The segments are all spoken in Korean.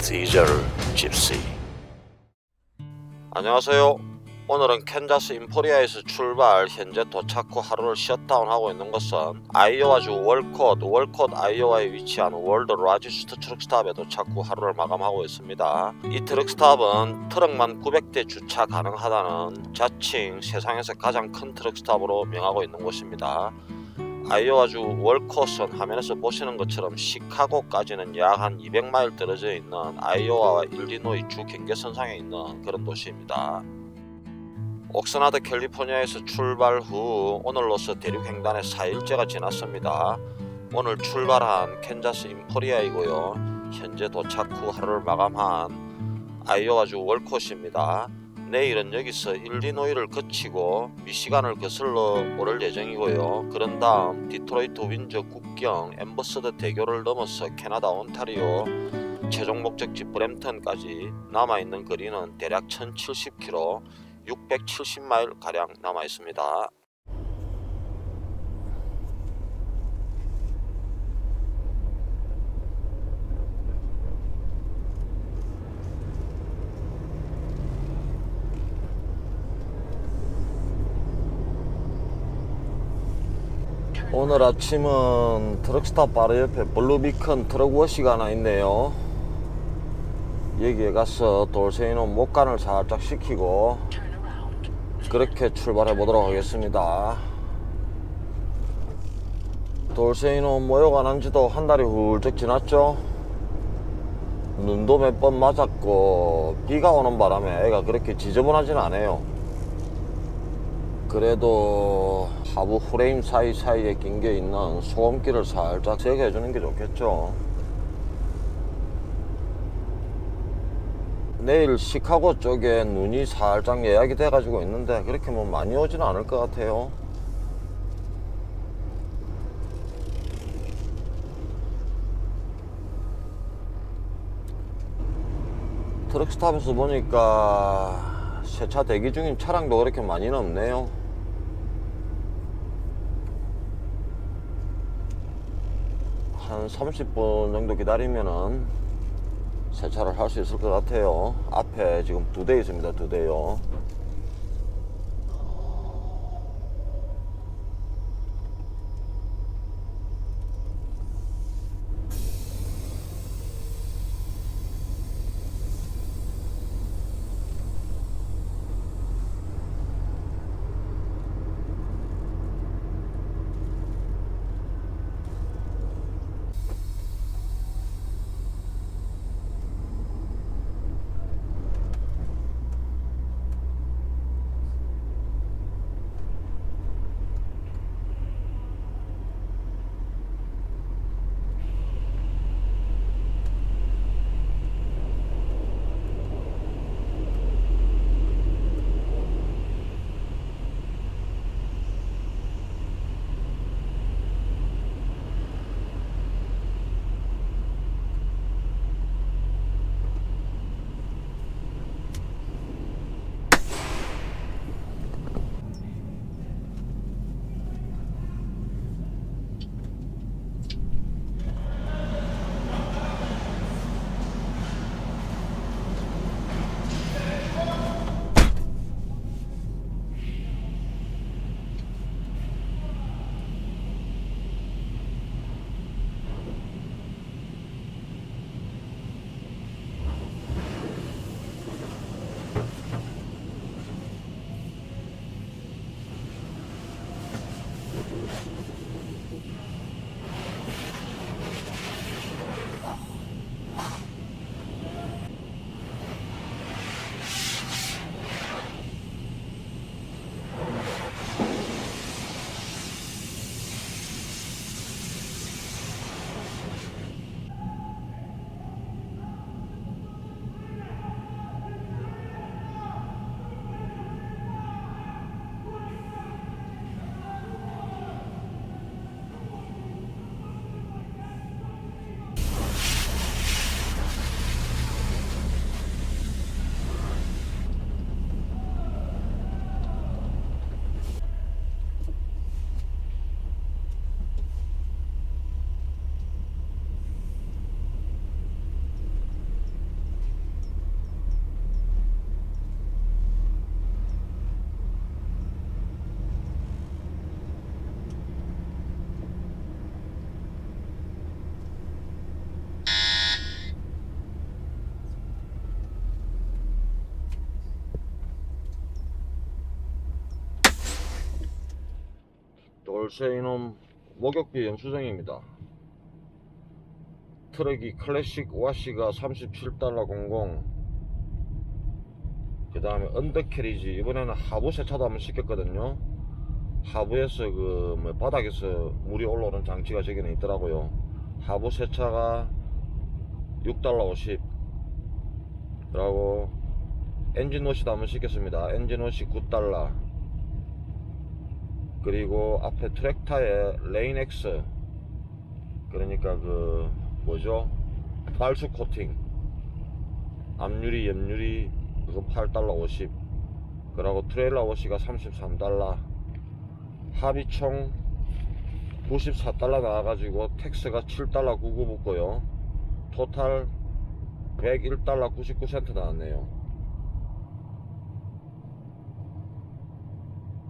Caesar Gypsy. 안녕하세요. 오늘은 캔자스 임포리아에서 출발, 현재 도착 후 하루를 셧다운하고 있는 곳은 아이오와주 월콧 아이오와에 위치한 월드 라지스트 트럭스탑에 도착 후 하루를 마감하고 있습니다. 이 트럭스탑은 트럭만 900대 주차 가능하다는 자칭 세상에서 가장 큰 트럭스탑으로 명하고 있는 곳입니다. 아이오와주 월콧은 화면에서 보시는 것처럼 시카고까지는 약 한 200마일 떨어져 있는 아이오와와 일리노이 주 경계선상에 있는 그런 도시입니다. 옥스나드 캘리포니아에서 출발 후 오늘로서 대륙 횡단에 4일째가 지났습니다. 오늘 출발한 캔자스 임포리아이고요. 현재 도착 후 하루를 마감한 아이오와주 월콧입니다. 내일은 여기서 일리노이를 거치고 미시간을 거슬러 오를 예정이고요. 그런 다음 디트로이트 윈저 국경 엠버서드 대교를 넘어서 캐나다 온타리오 최종 목적지 브램턴까지 남아있는 거리는 대략 1070km 670마일 가량 남아있습니다. 오늘 아침은 트럭스탑 바로 옆에 블루비컨 트럭워시가 하나 있네요. 여기에 가서 돌세이노 목간을 살짝 시키고 그렇게 출발해 보도록 하겠습니다. 돌세이노 모여가 난 지도 한 달이 훌쩍 지났죠. 눈도 몇 번 맞았고 비가 오는 바람에 애가 그렇게 지저분하진 않아요. 그래도 하부 프레임 사이사이에 낀 게 있는 소음기를 살짝 제거해 주는 게 좋겠죠. 내일 시카고 쪽에 눈이 살짝 예약이 돼 가지고 있는데 그렇게 뭐 많이 오지는 않을 것 같아요. 트럭스탑에서 보니까 세차 대기 중인 차량도 그렇게 많이는 없네요. 한 30분 정도 기다리면은 세차를 할 수 있을 것 같아요. 앞에 지금 2대 있습니다. 2대요. 돌쇠 이놈 목욕비 영수증입니다. 트랙이 클래식 와시가 37달러 00. 그 다음에 언더캐리지, 이번에는 하부 세차도 한번 시켰거든요. 하부에서 바닥에서 물이 올라오는 장치가 저기는 있더라고요. 하부 세차가 6달러 50. 그리고 엔진워시도 한번 시켰습니다. 엔진워시 9달러. 그리고 앞에 트랙타에 레인엑스, 그러니까 발수 코팅, 앞유리 옆유리 그거 8달러 50. 그리고 트레일러 워시가 33달러. 합이 총 94달러 나와가지고 텍스가 7달러 99 붙고요. 토탈 101달러 99센트 나왔네요.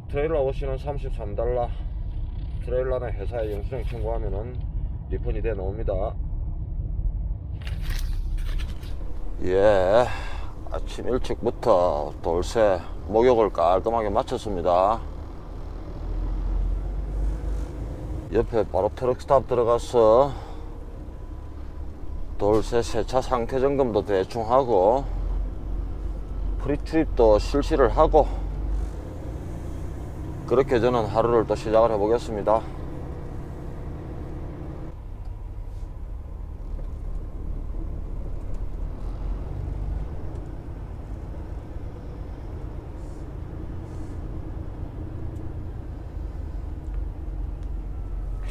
트레일러 워시는 33달러. 트레일러는 회사에 영수증 청구하면은 리펀이 돼 나옵니다. 예, 아침 일찍부터 돌쇠 목욕을 깔끔하게 마쳤습니다. 옆에 바로 트럭 스탑 들어가서 돌쇠 세차 상태 점검도 대충 하고 프리트립도 실시를 하고, 그렇게 저는 하루를 또 시작을 해 보겠습니다.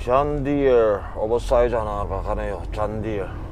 잔디엘 오버사이즈 하나가 가네요. 잔디엘.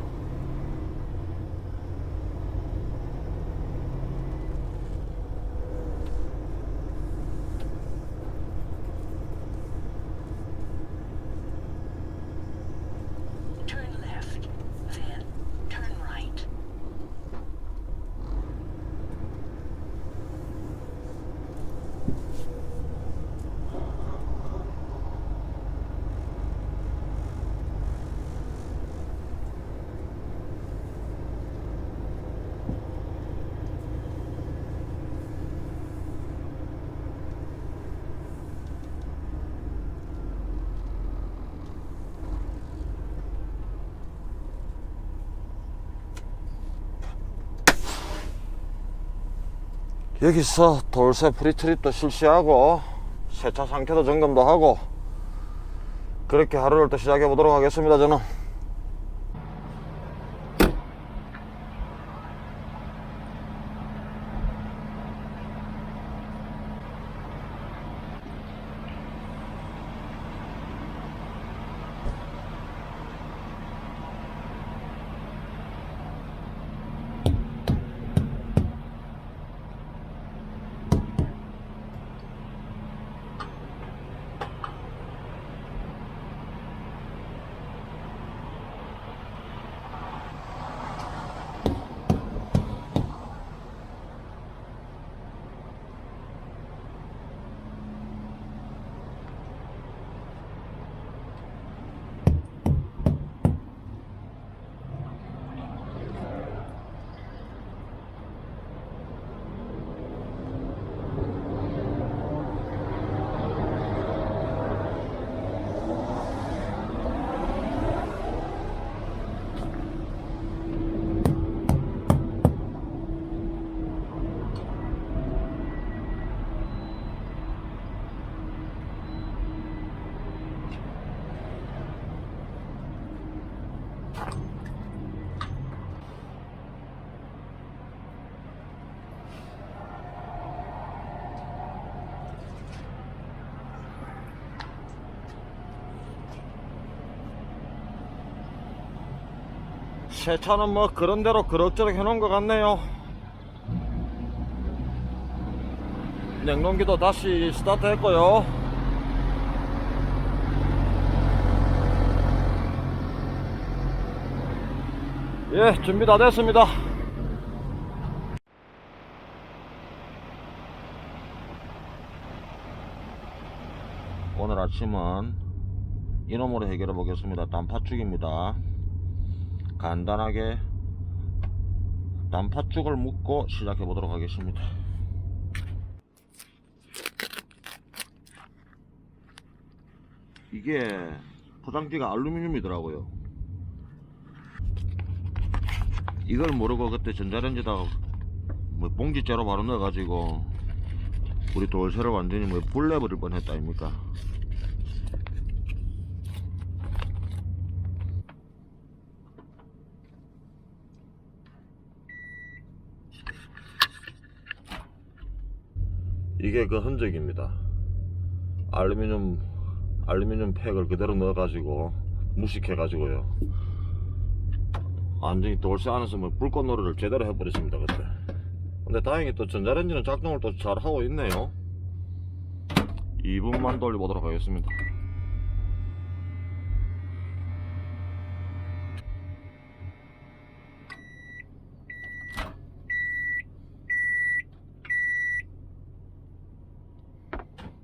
여기서 돌쇠 프리트립도 실시하고 세차 상태도 점검도 하고, 그렇게 하루를 또 시작해 보도록 하겠습니다. 저는 세차는 뭐 그런대로 그럭저럭 해놓은 것 같네요. 냉동기도 다시 스타트 했고요. 예, 준비 다 됐습니다. 오늘 아침은 이놈으로 해결해 보겠습니다. 단팥죽입니다. 간단하게 단팥죽을 묻고 시작해 보도록 하겠습니다. 이게 포장지가 알루미늄이더라고요. 이걸 모르고 그때 전자레인지에다가 뭐 봉지째로 바로 넣어가지고 우리 돌쇠를 완전히 뭐 불내버릴 뻔했다 아닙니까? 이게 그 흔적입니다. 알루미늄 팩을 그대로 넣어가지고 무식해가지고요. 완전히 돌쇠 안에서 뭐 불꽃놀이를 제대로 해버렸습니다 그때. 근데 다행히 또 전자레인지는 작동을 또 잘 하고 있네요. 2분만 돌려보도록 하겠습니다.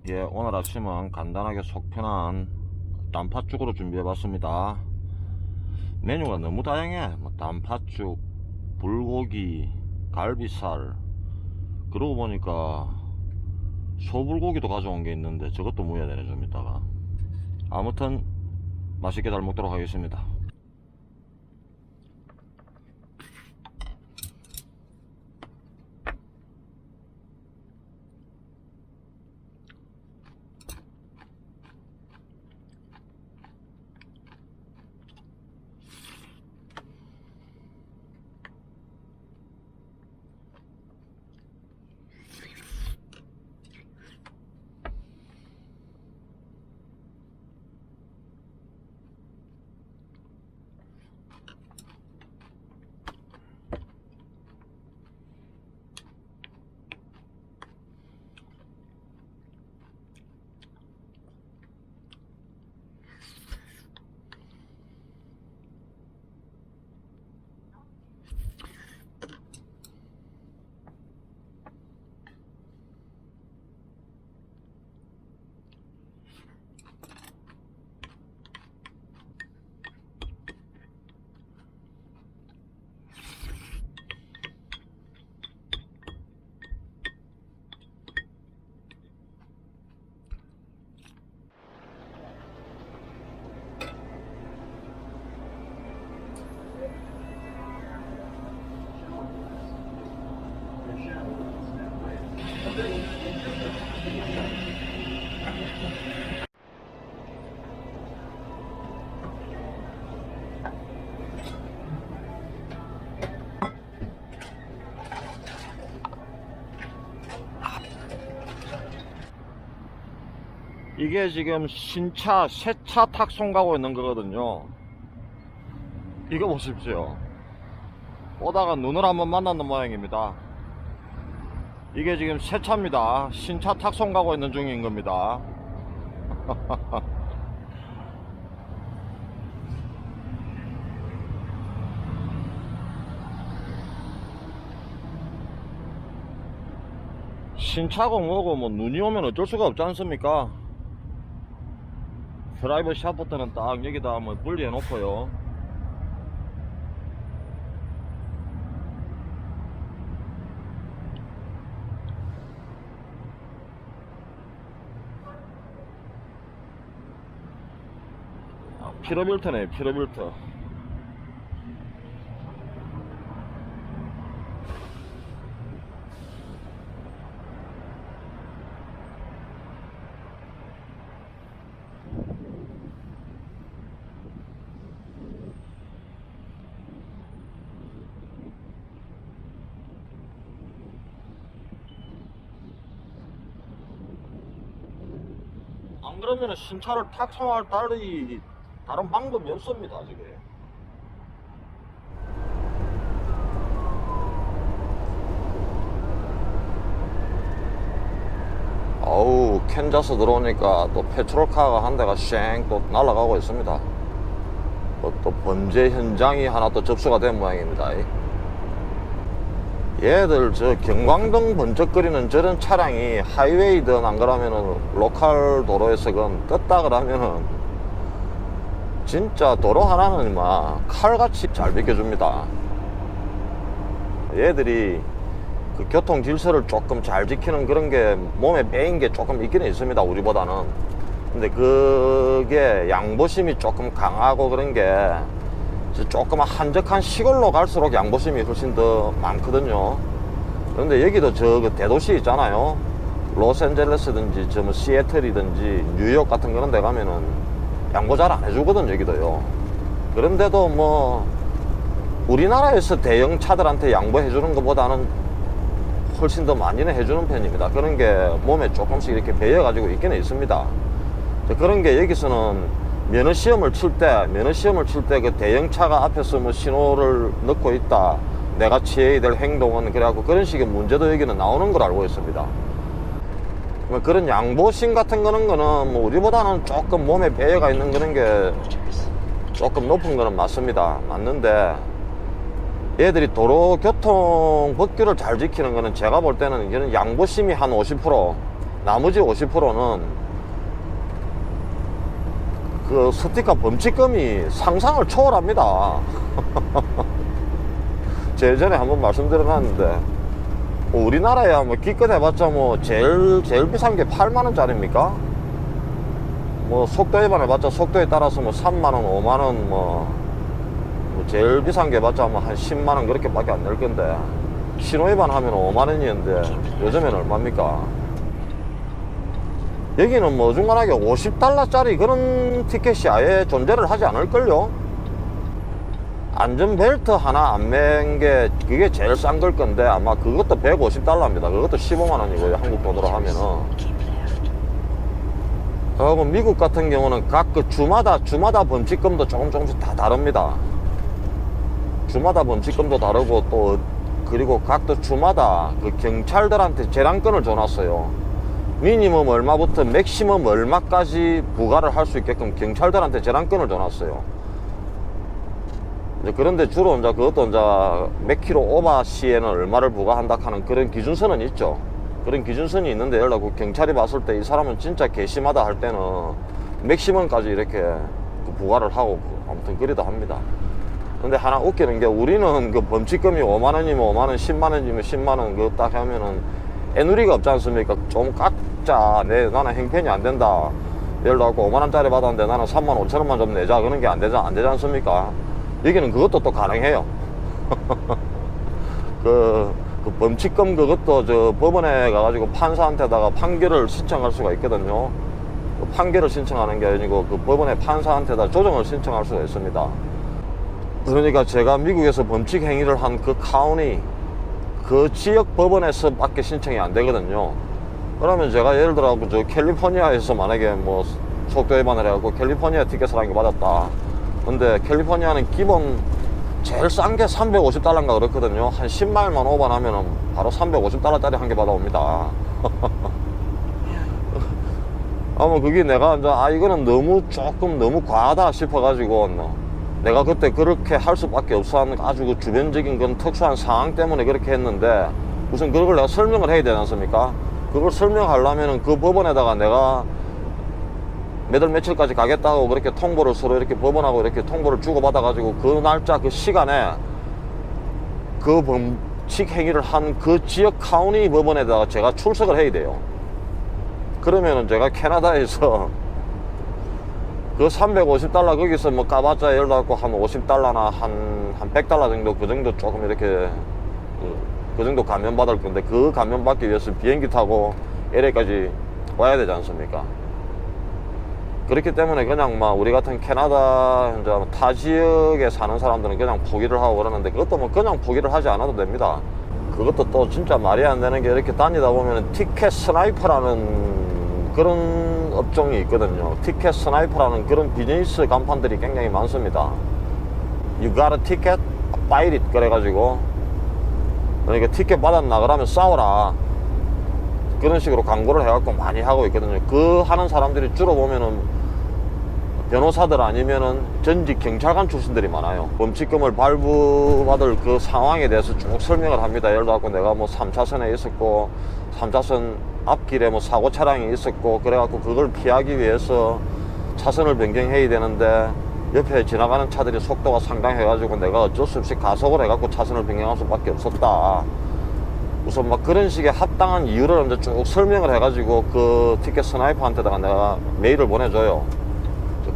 예, 오늘 아침은 간단하게 속 편한 단팥죽으로 준비해봤습니다. 메뉴가 너무 다양해. 뭐 단팥죽, 불고기, 갈비살, 그러고 보니까 소불고기도 가져온 게 있는데 저것도 모여야 되네 좀 이따가. 아무튼 맛있게 잘 먹도록 하겠습니다. 이게 지금 신차 새차 탁송 가고 있는 거거든요. 이거 보십시오. 오다가 눈을 한번 만났는 모양입니다. 이게 지금 새차입니다. 신차 탁송 가고 있는 중인 겁니다. 신차고 뭐고 뭐 눈이 오면 어쩔 수가 없지 않습니까? 드라이버 샤프트는 딱 여기다 뭐 분리해 놓고요. 피로빌트네, 피로빌트. 안 그러면 신차를 탁송할 다른 방법이 없습니다 지금. 어우, 캔자스 들어오니까 또 페트롤카가 한 대가 쌩 또 날아가고 있습니다. 또 범죄 현장이 하나 또 접수가 된 모양입니다. 얘들 저 경광등 번쩍거리는 저런 차량이 하이웨이든 안 그러면은 로컬 도로에서 건 떴다 그러면은 진짜 도로 하나는 막 칼같이 잘 비켜줍니다. 얘들이 그 교통 질서를 조금 잘 지키는 그런 게 몸에 배인 게 조금 있기는 있습니다. 우리보다는. 근데 그게 양보심이 조금 강하고 그런 게 조금 한적한 시골로 갈수록 양보심이 훨씬 더 많거든요. 그런데 여기도 저 그 대도시 있잖아요. 로스앤젤레스든지 저 뭐 시애틀이든지 뉴욕 같은 그런 데 가면은 양보 잘 안 해주거든 여기도요. 그런데도 뭐 우리나라에서 대형 차들한테 양보해주는 것보다는 훨씬 더 많이는 해주는 편입니다. 그런 게 몸에 조금씩 이렇게 배어가지고 있기는 있습니다. 그런 게 여기서는 면허시험을 칠 때 그 대형차가 앞에서 뭐 신호를 넣고 있다, 내가 취해야 될 행동은, 그래갖고 그런 식의 문제도 여기는 나오는 걸 알고 있습니다. 뭐 그런 양보심 같은 거는 뭐 우리보다는 조금 몸에 배어가 있는 그런 게 조금 높은 거는 맞습니다. 맞는데 얘들이 도로교통 법규를 잘 지키는 거는 제가 볼 때는 이런 양보심이 한 50%, 나머지 50%는 그 스티커 범칙금이 상상을 초월합니다. 제 전에 한번 말씀드려놨는데 우리나라야 뭐 기껏 해봤자 뭐 제일 비싼 게 8만원짜리입니까? 뭐 속도 위반해봤자 속도에 따라서 뭐 3만원, 5만원 뭐 제일 비싼 게 해봤자 뭐 한 10만원 그렇게 밖에 안 낼 건데, 신호 위반하면 5만원이었는데 요즘엔 얼마입니까? 여기는 뭐 중간하게 50달러짜리 그런 티켓이 아예 존재를 하지 않을걸요? 안전벨트 하나 안 맨 게 그게 제일 싼 걸 건데 아마 그것도 150달러입니다. 그것도 15만원이고요. 한국 돈으로 하면은. 그리고 미국 같은 경우는 각 그 주마다 범칙금도 조금씩 다 다릅니다. 주마다 범칙금도 다르고 또 그리고 각도 주마다 그 경찰들한테 재량권을 줘놨어요. 미니멈 얼마부터 맥시멈 얼마까지 부과를 할 수 있게끔 경찰들한테 재량권을 줘놨어요. 이제 그런데 주로 이제 그것도 이제 몇 킬로 오버 시에는 얼마를 부과한다 하는 그런 기준선은 있죠. 그런 기준선이 있는데 연락 경찰이 봤을 때 이 사람은 진짜 괘씸하다 할 때는 맥시멈까지 이렇게 그 부과를 하고 아무튼 그리도 합니다. 근데 하나 웃기는 게 우리는 그 범칙금이 5만원이면 5만원, 10만원이면 10만원 그거 딱 하면은 애누리가 없지 않습니까? 좀 깎자. 나는 형편이 안 된다. 예를 들어 5만원짜리 받았는데 나는 3만 5천원만 좀 내자. 그런 게 안 되지 않습니까? 여기는 그것도 또 가능해요. 그 범칙금 그것도 저 법원에 가가지고 판사한테다가 판결을 신청할 수가 있거든요. 그 판결을 신청하는 게 아니고 그 법원에 판사한테다 조정을 신청할 수가 있습니다. 그러니까 제가 미국에서 범칙 행위를 한 그 카운티, 그 지역 법원에서 밖에 신청이 안 되거든요. 그러면 제가 예를 들어 저 캘리포니아에서 만약에 뭐 속도 위반을 해갖고 캘리포니아 티켓을 한 개 받았다. 근데 캘리포니아는 기본 제일 싼 게 350달러인가 그렇거든요. 한 10마일만 오반하면은 바로 350달러짜리 한 개 받아옵니다. 아마 그게 내가 이제 이거는 너무 과하다 싶어가지고 내가 그때 그렇게 할 수밖에 없어 하는 아주 그 주변적인 건 특수한 상황 때문에 그렇게 했는데 우선 그걸 내가 설명을 해야 되지 않습니까? 그걸 설명하려면은 그 법원에다가 내가 몇 월 며칠까지 가겠다고 그렇게 통보를 서로 이렇게 법원하고 이렇게 통보를 주고받아 가지고 그 날짜 그 시간에 그 범칙 행위를 한 그 지역 카운티 법원에다가 제가 출석을 해야 돼요. 그러면은 제가 캐나다에서 그 350달러 거기서 뭐 까봤자 예를 들어 한 50달러나 한 100달러 정도 그 정도 조금 이렇게 그 정도 감면 받을 건데 그 감면 받기 위해서 비행기 타고 LA까지 와야 되지 않습니까? 그렇기 때문에 그냥 막 우리 같은 캐나다 이제 타 지역에 사는 사람들은 그냥 포기를 하고 그러는데 그것도 뭐 그냥 포기를 하지 않아도 됩니다. 그것도 또 진짜 말이 안 되는 게 이렇게 다니다 보면은 티켓 스나이퍼라는 그런 업종이 있거든요. 티켓 스나이퍼라는 그런 비즈니스 간판들이 굉장히 많습니다. You got a ticket? Buy it. 그래가지고 그러니까 티켓 받았나 그러면 싸워라. 그런 식으로 광고를 해갖고 많이 하고 있거든요. 그 하는 사람들이 주로 보면은 변호사들 아니면은 전직 경찰관 출신들이 많아요. 범칙금을 발부받을 그 상황에 대해서 쭉 설명을 합니다. 예를 들어 내가 뭐 3차선에 있었고 3차선 앞길에 뭐 사고 차량이 있었고 그래갖고 그걸 피하기 위해서 차선을 변경해야 되는데 옆에 지나가는 차들이 속도가 상당해가지고 내가 어쩔 수 없이 가속을 해갖고 차선을 변경할 수밖에 없었다. 우선 막 그런 식의 합당한 이유를 이제 쭉 설명을 해가지고 그 티켓 스나이퍼한테다가 내가 메일을 보내줘요.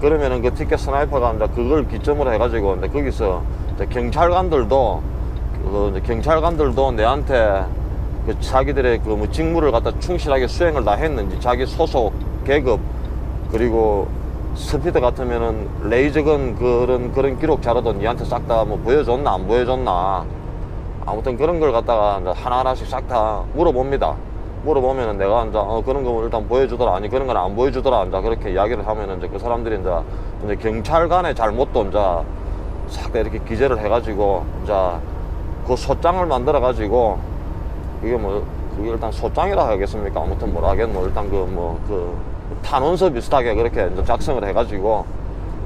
그러면은 그 티켓 스나이퍼가 이제 그걸 기점으로 해가지고 이제 거기서 이제 경찰관들도 내한테 그 자기들의 그 뭐 직무를 갖다 충실하게 수행을 다 했는지, 자기 소속 계급 그리고 스피드 같으면은 레이저건 그런 기록 자료도 니한테 싹 다 뭐 보여줬나 안 보여줬나, 아무튼 그런 걸 갖다가 이제 하나하나씩 싹 다 물어봅니다. 물어보면은 내가 이제 그런 거 일단 보여주더라, 아니 그런 건 안 보여주더라, 이제 그렇게 이야기를 하면은 이제 그 사람들이 이제 경찰관의 잘못도 이제 싹 다 이렇게 기재를 해가지고 이제 그 소장을 만들어 가지고, 그게 일단 소장이라 하겠습니까? 아무튼 뭐라 하겠노, 일단 그 탄원서 비슷하게 그렇게 이제 작성을 해가지고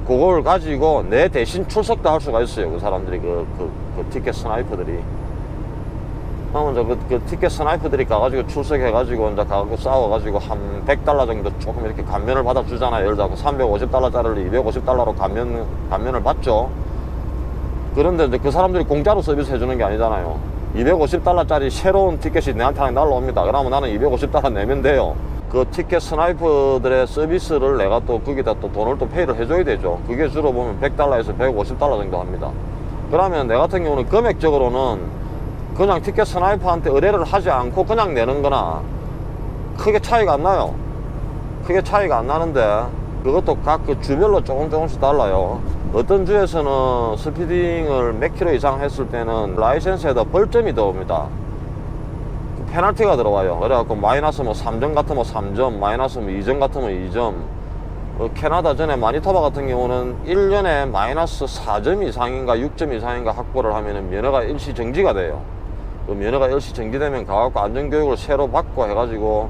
그걸 가지고 내 대신 출석도 할 수가 있어요. 그 사람들이 그 티켓 스나이퍼들이. 그러면 이제 그 티켓 스나이퍼들이 가가지고 출석해가지고 이제 가고 싸워가지고 한 $100 정도 조금 이렇게 감면을 받아주잖아요. 예를 들어 $350짜리를 $250로 감면을 받죠. 그런데 이제 그 사람들이 공짜로 서비스 해주는 게 아니잖아요. $250짜리 새로운 티켓이 내한테 날라옵니다. 그러면 나는 $250 내면 돼요. 그 티켓 스나이퍼들의 서비스를 내가 또 거기다 또 돈을 또 페이를 해줘야 되죠. 그게 주로 보면 $100에서 $150 정도 합니다. 그러면 내 같은 경우는 금액적으로는 그냥 티켓 스나이퍼한테 의뢰를 하지 않고 그냥 내는 거나 크게 차이가 안 나요. 크게 차이가 안 나는데 그것도 각 그 주별로 조금씩 달라요. 어떤 주에서는 스피딩을 몇 킬로 이상 했을 때는 라이센스에다 벌점이 들어옵니다. 페널티가 들어와요. 그래갖고 마이너스 뭐 3점 같으면 3점, 마이너스 뭐 2점 같으면 2점. 캐나다 전에 마니토바 같은 경우는 1년에 마이너스 4점 이상인가 6점 이상인가 확보를 하면은 면허가 일시 정지가 돼요. 그 면허가 일시 정지되면 가갖고 안전교육을 새로 받고 해가지고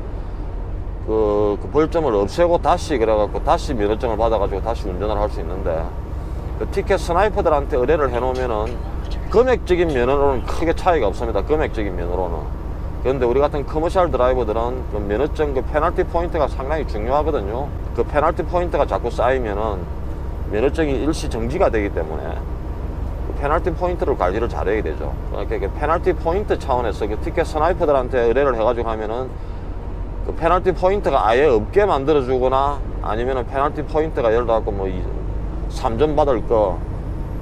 그 벌점을 없애고 다시 그래갖고 다시 면허증을 받아가지고 다시 운전을 할 수 있는데, 그 티켓 스나이퍼들한테 의뢰를 해놓으면은 금액적인 면허로는 크게 차이가 없습니다. 금액적인 면허로는. 그런데 우리 같은 커머셜 드라이버들은 그 면허증 그 페널티 포인트가 상당히 중요하거든요. 그 페널티 포인트가 자꾸 쌓이면은 면허증이 일시 정지가 되기 때문에 그 페널티 포인트를 관리를 잘해야 되죠. 그러니까 그 페널티 포인트 차원에서 그 티켓 스나이퍼들한테 의뢰를 해가지고 하면은 그 페널티 포인트가 아예 없게 만들어주거나, 아니면은 페널티 포인트가 예를 들어서 뭐 3점 받을 거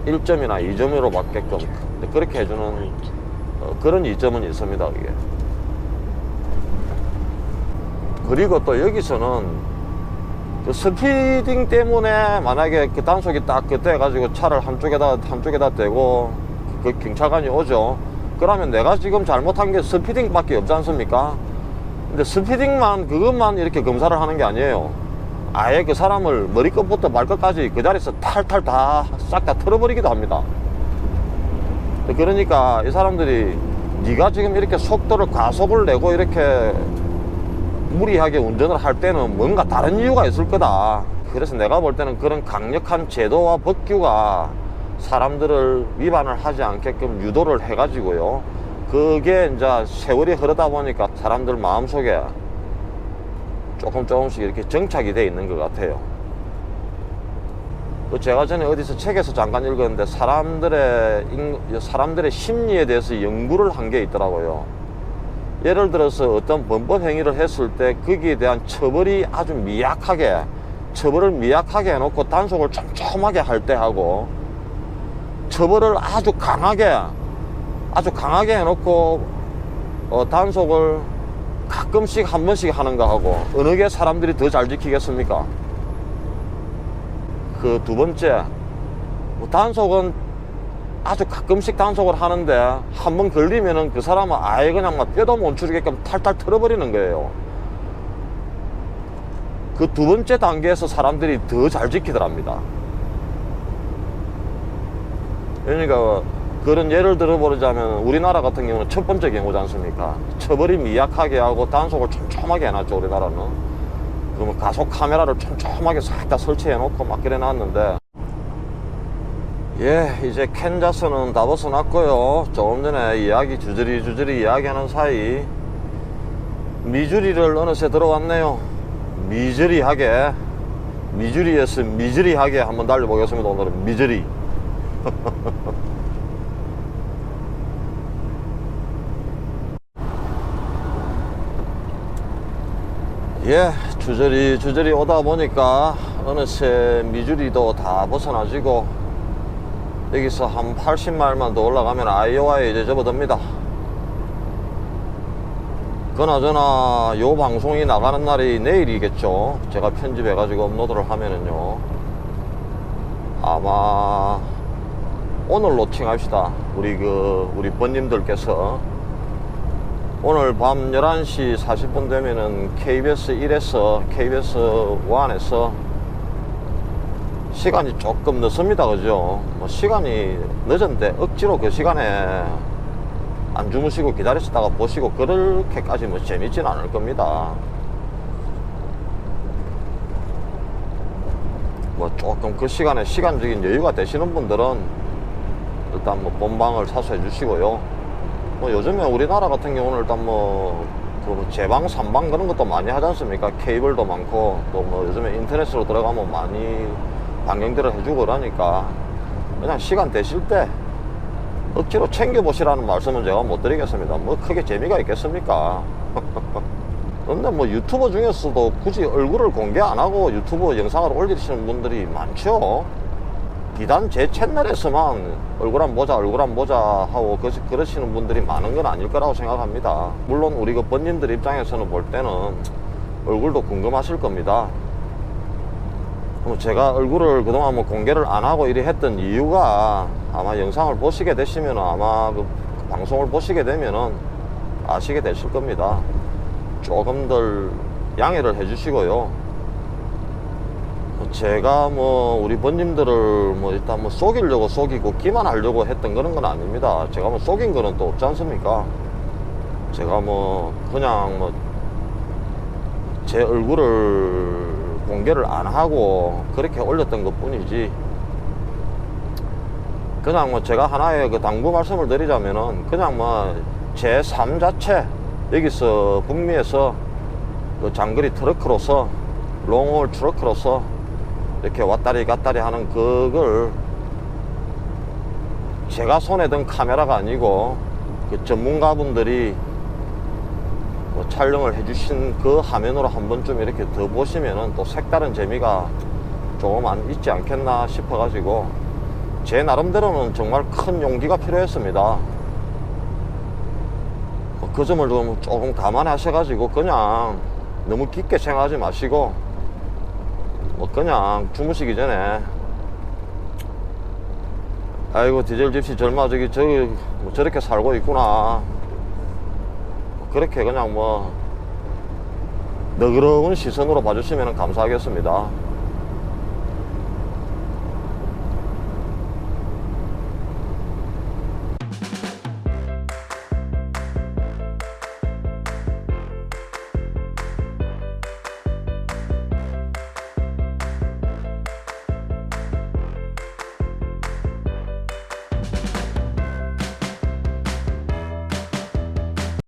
1점이나 2점으로 받게끔 그렇게 해주는 그런 이점은 있습니다. 이게. 그리고 또 여기서는 그 스피딩 때문에 만약에 그 단속이 딱 그때 해가지고 차를 한쪽에다 대고 그 경찰관이 오죠. 그러면 내가 지금 잘못한 게 스피딩 밖에 없지 않습니까? 근데 스피딩만 그것만 이렇게 검사를 하는 게 아니에요. 아예 그 사람을 머리끝부터 발끝까지 그 자리에서 탈탈 다 싹 다 털어버리기도 합니다. 그러니까 이 사람들이 네가 지금 이렇게 속도를 과속을 내고 이렇게 무리하게 운전을 할 때는 뭔가 다른 이유가 있을 거다. 그래서 내가 볼 때는 그런 강력한 제도와 법규가 사람들을 위반을 하지 않게끔 유도를 해가지고요, 그게 이제 세월이 흐르다 보니까 사람들 마음속에 조금씩 이렇게 정착이 돼 있는 것 같아요. 제가 전에 어디서 책에서 잠깐 읽었는데 사람들의 심리에 대해서 연구를 한 게 있더라고요. 예를 들어서 어떤 범법 행위를 했을 때 거기에 대한 처벌을 미약하게 해놓고 단속을 촘촘하게 할 때 하고, 처벌을 아주 강하게 해놓고 단속을 가끔씩 한 번씩 하는 거 하고, 어느 게 사람들이 더 잘 지키겠습니까? 그 두 번째, 단속은 아주 가끔씩 단속을 하는데 한 번 걸리면은 그 사람은 아예 그냥 막 뼈도 못 추리게끔 탈탈 털어버리는 거예요. 그 두 번째 단계에서 사람들이 더 잘 지키더랍니다. 그러니까 그런 예를 들어보자면 우리나라 같은 경우는 첫 번째 경우지 않습니까? 처벌이 미약하게 하고 단속을 촘촘하게 해놨죠, 우리나라는. 그러면 가속 카메라를 촘촘하게 싹 다 설치해 놓고 막 그래 놨는데, 예, 이제 캔자스는 다 벗어났고요. 조금 전에 주저리 이야기하는 사이 미주리를 어느새 들어왔네요. 미주리에서 미저리하게 한번 달려보겠습니다. 오늘은 미저리. 예, 주저리 오다 보니까 어느새 미주리도 다 벗어나지고 여기서 한 80마일만 더 올라가면 아이오와에 이제 접어듭니다. 그나저나 요 방송이 나가는 날이 내일이겠죠. 제가 편집해 가지고 업로드를 하면은요 아마 오늘 로칭합시다. 우리 번님들께서 오늘 밤 11시 40분 되면은 KBS 1에서 KBS 1에서 시간이 조금 늦습니다. 그죠? 뭐 시간이 늦은데 억지로 그 시간에 안 주무시고 기다리시다가 보시고 그렇게까지 뭐 재밌진 않을 겁니다. 뭐 조금 그 시간에 시간적인 여유가 되시는 분들은 일단 뭐 본방을 사수해 주시고요. 뭐 요즘에 우리나라 같은 경우는 일단 그 제방, 삼방 그런 것도 많이 하지 않습니까? 케이블도 많고 또 뭐 요즘에 인터넷으로 들어가면 많이 방영들을 해주고 그러니까 그냥 시간 되실 때 억지로 챙겨보시라는 말씀은 제가 못 드리겠습니다. 뭐 크게 재미가 있겠습니까? 근데 뭐 유튜버 중에서도 굳이 얼굴을 공개 안 하고 유튜브 영상을 올리시는 분들이 많죠. 비단 제 채널에서만 얼굴 안 보자 하고 그러시는 분들이 많은 건 아닐 거라고 생각합니다. 물론 우리 그 번님들 입장에서는 볼 때는 얼굴도 궁금하실 겁니다. 제가 얼굴을 그동안 뭐 공개를 안 하고 이래 했던 이유가 아마 영상을 보시게 되시면 아마 그 방송을 보시게 되면은 아시게 되실 겁니다. 조금들 양해를 해 주시고요. 제가 뭐 우리 번님들을 뭐 일단 뭐 속이려고 속이고 기만하려고 했던 그런 건 아닙니다. 제가 뭐 속인 거는 또 없지 않습니까? 제가 뭐 그냥 뭐 제 얼굴을 공개를 안 하고 그렇게 올렸던 것 뿐이지, 그냥 뭐 제가 하나의 그 당부 말씀을 드리자면은 그냥 뭐 제 삶 자체, 여기서 북미에서 그 장거리 트럭크로서 롱홀 트럭크로서 이렇게 왔다리 갔다리 하는 그걸 제가 손에 든 카메라가 아니고 그 전문가분들이 뭐 촬영을 해주신 그 화면으로 한 번쯤 이렇게 더 보시면은 또 색다른 재미가 조금 있지 않겠나 싶어 가지고 제 나름대로는 정말 큰 용기가 필요했습니다. 그 점을 조금 감안하셔 가지고 그냥 너무 깊게 생각하지 마시고 뭐 그냥 주무시기 전에 아이고 디젤 집시 젊어 저기 뭐 저렇게 살고 있구나, 그렇게 그냥 뭐 너그러운 시선으로 봐주시면 감사하겠습니다.